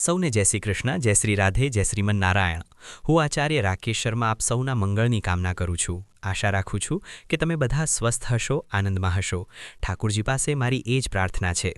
સૌને જય શ્રી કૃષ્ણ, જય શ્રી રાધે, જય શ્રીમન નારાયણ। હું આચાર્ય રાકેશ શર્મા આપ સૌના મંગળની કામના કરું છું। આશા રાખું છું કે તમે બધા સ્વસ્થ હશો, આનંદમાં હશો। ઠાકુરજી પાસે મારી એ જ પ્રાર્થના છે।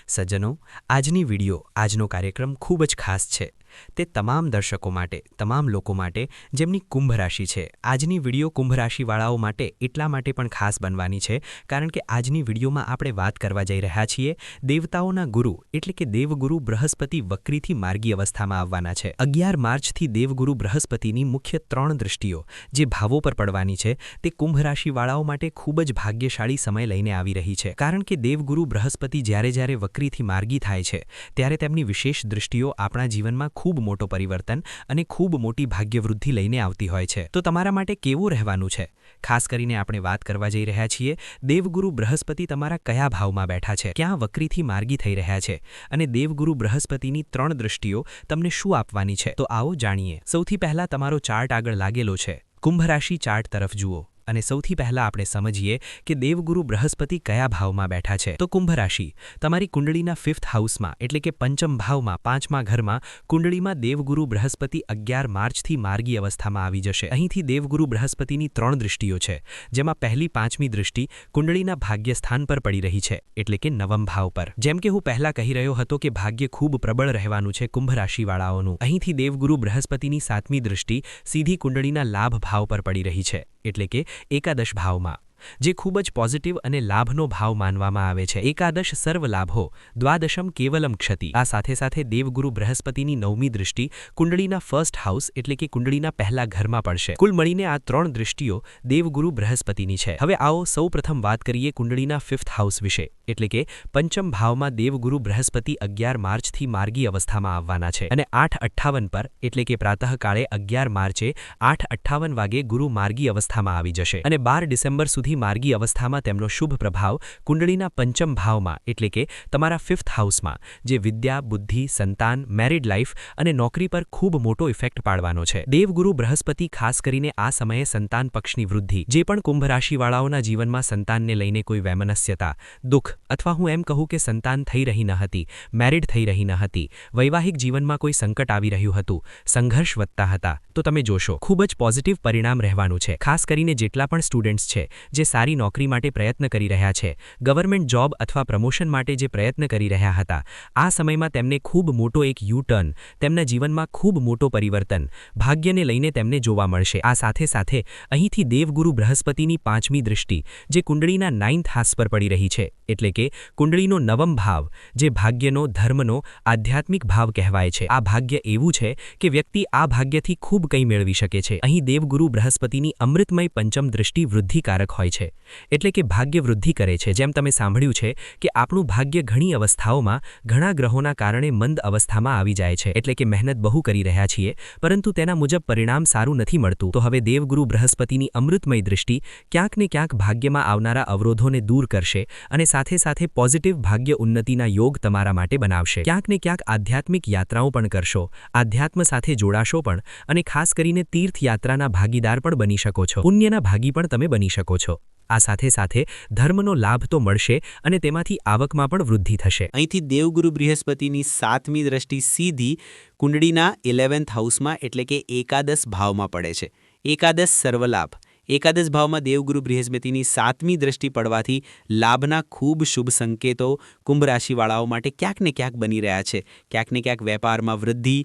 સજ્જનો, આજની વિડિયો, આજનો કાર્યક્રમ ખૂબ જ ખાસ છે। તે તમામ દર્શકો માટે, તમામ લોકો માટે જેમની કુંભ રાશિ છે। આજની વિડિયો કુંભ રાશિવાળાઓ માટે એટલા માટે પણ ખાસ બનવાની છે કારણ કે આજની વિડિયોમાં આપણે વાત કરવા જઈ રહ્યા છીએ દેવતાઓના ગુરુ એટલે કે દેવગુરુ બૃહસ્પતિ વક્રીથી માર્ગી અવસ્થામાં આવવાના છે। 11 માર્ચથી દેવગુરુ બૃહસ્પતિની મુખ્ય 3 દૃષ્ટિઓ જે ભાવો પર પડવાની છે તે કુંભ રાશિવાળાઓ માટે ખૂબ જ ભાગ્યશાળી સમય લઈને આવી રહી છે કારણ કે દેવગુરુ બૃહસ્પતિ જ્યારે વક્રીથી માર્ગી થાય છે ત્યારે તેમની વિશેષ દૃષ્ટિઓ આપણા જીવનમાં ખૂબ મોટો પરિવર્તન અને ખૂબ મોટી ભાગ્યવૃદ્ધિ લઈને આવતી હોય છે। તો તમારા માટે કેવું રહેવાનું છે? ખાસ કરીને આપણે વાત કરવા જઈ રહ્યા છીએ દેવગુરુ બૃહસ્પતિ તમારા કયા ભાવમાં બેઠા છે, ક્યાં વક્રીથી માર્ગી થઈ રહ્યા છે અને દેવગુરુ બૃહસ્પતિની 3 દૃષ્ટિઓ તમને શું આપવાની છે તો આવો જાણીએ। સૌથી પહેલા તમારો ચાર્ટ આગળ લાગેલો છે, કુંભ રાશિ ચાર્ટ તરફ જુઓ અને સૌથી પહેલા આપણે સમજીએ કે દેવગુરુ બૃહસ્પતિ કયા ભાવમાં બેઠા છે। તો કુંભ રાશિ તમારી કુંડળીના 5th હાઉસમાં એટલે કે પંચમ ભાવમાં, 5મા ઘરમાં કુંડળીમાં દેવગુરુ બૃહસ્પતિ 11 માર્ચથી માર્ગી અવસ્થામાં આવી જશે। અહીંથી દેવગુરુ બૃહસ્પતિની 3 દૃષ્ટિઓ છે જેમાં પહેલી 5મી દૃષ્ટિ કુંડળીના ભાગ્યસ્થાન પર પડી રહી છે એટલે કે નવમ ભાવ પર। જેમ કે હું પહેલા કહી રહ્યો હતો કે ભાગ્ય ખૂબ પ્રબળ રહેવાનું છે કુંભ રાશિવાળાઓનું। અહીંથી દેવગુરુ બૃહસ્પતિની 7મી દૃષ્ટિ સીધી કુંડળીના લાભ ભાવ પર પડી રહી છે એટલે કે એકાદશ ભાવમાં, જે ખૂબ જ પોઝિટિવ અને લાભનો ભાવ માનવામાં આવે છે। એકાદશ સર્વ લાભો, દ્વાદશમ કેવલમ ક્ષતિ। આ સાથે સાથે દેવગુરુ બૃહસ્પતિની 9મી દૃષ્ટિ કુંડળીના 1st હાઉસ એટલે કે કુંડળીના પહેલા ઘરમાં પડશે। કુલ મળીને આ 3 દૃષ્ટિઓ દેવગુરુ બૃહસ્પતિની છે। હવે આવો સૌપ્રથમ વાત કરીએ કુંડળીના 5th હાઉસ વિશે એટલે કે પંચમ ભાવમાં દેવગુરુ બૃહસ્પતિ 11 માર્ચથી માર્ગી અવસ્થામાં આવવાના છે અને 8:58 પર એટલે કે પ્રાતઃકાળે 11 માર્ચે 8:58 વાગે ગુરુ માર્ગી અવસ્થામાં આવી જશે અને 12 ડિસેમ્બર સુધી માર્ગી અવસ્થામાં તેમનો શુભ પ્રભાવ કુંડળીના પંચમ ભાવમાં એટલે કે તમારા 5th હાઉસમાં જે વિદ્યા, બુદ્ધિ, સંતાન, મેરિડ લાઈફ અને નોકરી પર ખૂબ મોટો ઇફેક્ટ પાડવાનો છે। દેવગુરુ બૃહસ્પતિ ખાસ કરીને આ સમયે સંતાન પક્ષની વૃદ્ધિ, જે પણ કુંભ રાશિવાળાઓના જીવનમાં સંતાનને લઈને કોઈ વૈમનસ્યતા, દુઃખ અથવા હું એમ કહું કે સંતાન થઈ રહી ન હતી, મેરિડ થઈ રહી ન હતી, વૈવાહિક જીવનમાં કોઈ સંકટ આવી રહ્યું હતું, સંઘર્ષ વધતા હતા, તો તમે જોશો ખૂબ જ પોઝિટિવ પરિણામ રહેવાનું છે। ખાસ કરીને જેટલા પણ સ્ટુડન્ટ્સ છે જે સારી નોકરી માટે પ્રયત્ન કરી રહ્યા છે, ગવર્નમેન્ટ જોબ અથવા પ્રમોશન માટે જે પ્રયત્ન કરી રહ્યા હતા, આ સમયમાં તેમને ખૂબ મોટો એક યુ ટર્ન, તેમના જીવનમાં ખૂબ મોટો પરિવર્તન ભાગ્યને લઈને તેમને જોવા મળશે। આ સાથે સાથે અહીંથી દેવગુરુ બૃહસ્પતિની 5મી દૃષ્ટિ જે કુંડળીના 9th હાઉસ પર પડી રહી છે એટલે કે કુંડળીનો 9મ ભાવ જે ભાગ્યનો, ધર્મનો, આધ્યાત્મિક ભાવ કહેવાય છે। આ ભાગ્ય એવું છે કે વ્યક્તિ આ ભાગ્યથી ખૂબ કંઈ મેળવી શકે છે। અહીં દેવગુરુ બૃહસ્પતિની અમૃતમય પંચમ દૃષ્ટિ વૃદ્ધિકારક હોય છે એટલે કે ભાગ્ય વૃદ્ધિ કરે છે। જેમ તમે સાંભળ્યું છે કે આપણું ભાગ્ય ઘણી અવસ્થાઓમાં ઘણા ગ્રહોના કારણે મંદ અવસ્થામાં આવી જાય છે એટલે કે મહેનત બહુ કરી રહ્યા છીએ પરંતુ તેના મુજબ પરિણામ સારું નથી મળતું। તો હવે દેવગુરુ બૃહસ્પતિની અમૃતમય દૃષ્ટિ ક્યાંક ને ક્યાંક ભાગ્યમાં આવનારા અવરોધોને દૂર કરશે અને સાથે સાથે પોઝિટિવ ભાગ્ય ઉન્નતિના યોગ તમારા માટે બનાવશે। ક્યાંક ને ક્યાંક આધ્યાત્મિક યાત્રાઓ પણ કરશો, આધ્યાત્મ સાથે જોડાશો પણ અને ખાસ કરીને તીર્થયાત્રાના ભાગીદાર પણ બની શકો છો, પુણ્યના ભાગી પણ તમે બની શકો છો। આ સાથે સાથે ધર્મનો લાભ તો મળશે અને તેમાંથી આવકમાં પણ વૃદ્ધિ થશે। અહીંથી દેવગુરુ બૃહસ્પતિની 7મી દૃષ્ટિ સીધી કુંડળીના 11th હાઉસમાં એટલે કે એકાદશ ભાવમાં પડે છે। એકાદશ સર્વલાભ, એકાદશ ભાવમાં દેવગુરુ બૃહસ્પતિની 7મી દૃષ્ટિ પડવાથી લાભના ખૂબ શુભ સંકેતો કુંભ રાશિવાળાઓ માટે ક્યાંક ને ક્યાંક બની રહ્યા છે। ક્યાંક ને ક્યાંક વેપારમાં વૃદ્ધિ,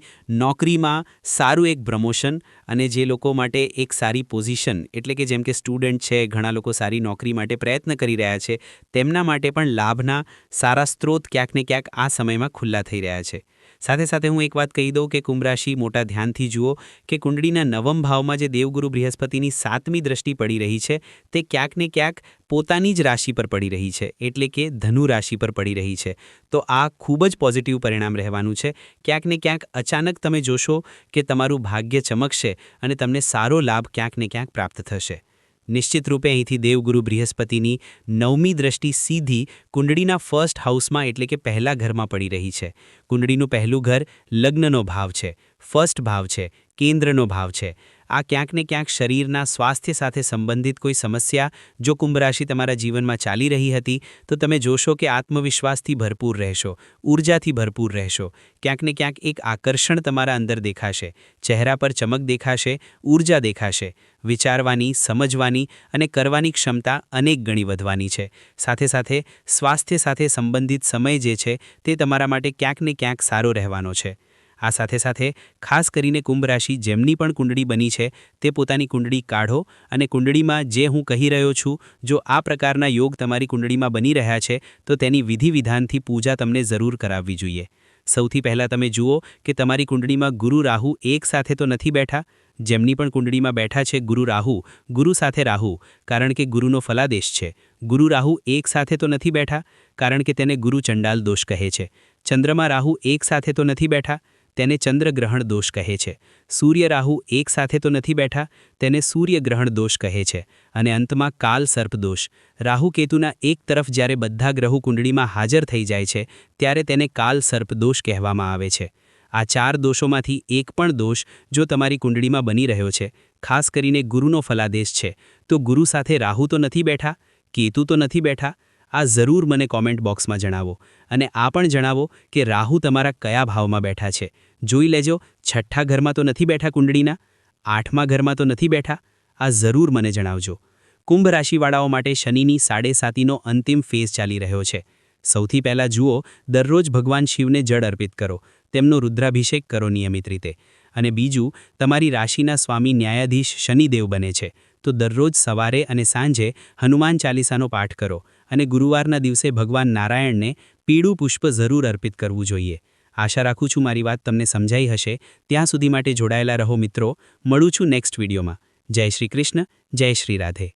નોકરીમાં સારું એક પ્રમોશન અને જે લોકો માટે એક સારી પોઝિશન એટલે કે જેમ કે સ્ટુડન્ટ છે, ઘણા લોકો સારી નોકરી માટે પ્રયત્ન કરી રહ્યા છે, તેમના માટે પણ લાભના સારા સ્ત્રોત ક્યાંક ને ક્યાંક આ સમયમાં ખુલ્લા થઈ રહ્યા છે। સાથે સાથે હું એક વાત કહી દઉં કે કુંભ રાશિ મોટા ધ્યાનથી જુઓ કે કુંડળીના 9મ ભાવમાં જે દેવગુરુ બૃહસ્પતિની 7મી દૃષ્ટિ પડી રહી છે તે ક્યાંક ને ક્યાંક પોતાની જ રાશિ પર પડી રહી છે એટલે કે ધનુ રાશિ પર પડી રહી છે। તો આ ખૂબ જ પોઝિટિવ પરિણામ રહેવાનું છે। ક્યાંક ને ક્યાંક અચાનક તમે જોશો કે તમારું ભાગ્ય ચમકશે અને તમને સારો લાભ ક્યાંક ને ક્યાંક પ્રાપ્ત થશે। નિશ્ચિત રૂપે અહીંથી દેવગુરુ બૃહસ્પતિની 9મી દૃષ્ટિ સીધી કુંડળીના 1st હાઉસમાં એટલે કે પહેલા ઘરમાં પડી રહી છે। કુંડળીનું પહેલું ઘર લગ્નનો ભાવ છે, 1st ભાવ છે, કેન્દ્રનો ભાવ છે આ ક્યાંક ને ક્યાંક શરીરના સ્વાસ્થ્ય સાથે સંબંધિત કોઈ સમસ્યા જો કુંભ રાશિ તમારા જીવનમાં ચાલી રહી હતી તો તમે જોશો કે આત્મવિશ્વાસથી ભરપૂર રહેશો, ઊર્જાથી ભરપૂર રહેશો. ક્યાંક ને ક્યાંક એક આકર્ષણ તમારા અંદર દેખાશે, ચહેરા પર ચમક દેખાશે, ઊર્જા દેખાશે. વિચારવાની, સમજવાની અને કરવાની ક્ષમતા અનેક ગણી વધવાની છે. સાથે સાથે સ્વાસ્થ્ય સાથે સંબંધિત સમય જે છે તે તમારા માટે ક્યાંક ને ક્યાંક સારો રહેવાનો છે. આ સાથે સાથે ખાસ કરીને કુંભ રાશિ જેમની પણ કુંડળી બની છે તે પોતાની કુંડળી કાઢો અને કુંડળીમાં જે હું કહી રહ્યો છું, જો આ પ્રકારના યોગ તમારી કુંડળીમાં બની રહ્યા છે તો તેની વિધિ વિધાનથી પૂજા તમને જરૂર કરાવવી જોઈએ. સૌથી પહેલાં તમે જુઓ કે તમારી કુંડળીમાં ગુરુ રાહુ એક સાથે તો નથી બેઠા. જેમની પણ કુંડળીમાં બેઠા છે ગુરુ રાહુ, ગુરુ સાથે રાહુ, કારણ કે ગુરુનો ફલાદેશ છે. ગુરુ રાહુ એક સાથે તો નથી બેઠા, કારણ કે તેને ગુરુ ચંડાલ દોષ કહે છે. ચંદ્રમાં રાહુ એક સાથે તો નથી બેઠા, તેને ચંદ્રગ્રહણ દોષ કહે છે. સૂર્ય રાહુ એક સાથે તો નથી બેઠા, તેને સૂર્યગ્રહણ દોષ કહે છે. અને અંતમાં કાલ સર્પ દોષ. રાહુ કેતુના એક તરફ જ્યારે બધા ગ્રહો કુંડળીમાં હાજર થઈ જાય છે ત્યારે તેને કાલ સર્પ દોષ કહેવામાં આવે છે. આ 4 દોષોમાંથી એક પણ દોષ જો તમારી કુંડળીમાં બની રહ્યો છે, ખાસ કરીને ગુરુનો ફલાદેશ છે, તો ગુરુ સાથે રાહુ તો નથી બેઠા, કેતુ તો નથી બેઠા. આ જરૂર મને કોમેન્ટ બોક્સમાં જણાવો. અને આ પણ જણાવો કે રાહુ તમારા કયા ભાવમાં બેઠા છે. જોઈ લેજો, 6ઠ્ઠા ઘરમાં તો નથી બેઠા કુંડળીના, 8મા ઘરમાં તો નથી બેઠા. આ જરૂર મને જણાવજો. કુંભ રાશિવાળાઓ માટે શનિની 7.5નો અંતિમ ફેઝ ચાલી રહ્યો છે. સૌથી પહેલાં જુઓ, દરરોજ ભગવાન શિવને જળ અર્પિત કરો, તેમનો રુદ્રાભિષેક કરો નિયમિત રીતે. અને બીજું, તમારી રાશિના સ્વામી ન્યાયાધીશ શનિદેવ બને છે તો દરરોજ સવારે અને સાંજે હનુમાન ચાલીસાનો પાઠ કરો અને ગુરુવારના દિવસે ભગવાન નારાયણને પીળું પુષ્પ જરૂર અર્પિત કરવું જોઈએ. આશા રાખું છું મારી વાત તમને સમજાઈ હશે. ત્યાં સુધી માટે જોડાયેલા રહો મિત્રો. મળું છું નેક્સ્ટ વિડીયોમાં. જય શ્રી કૃષ્ણ, જય શ્રી રાધે.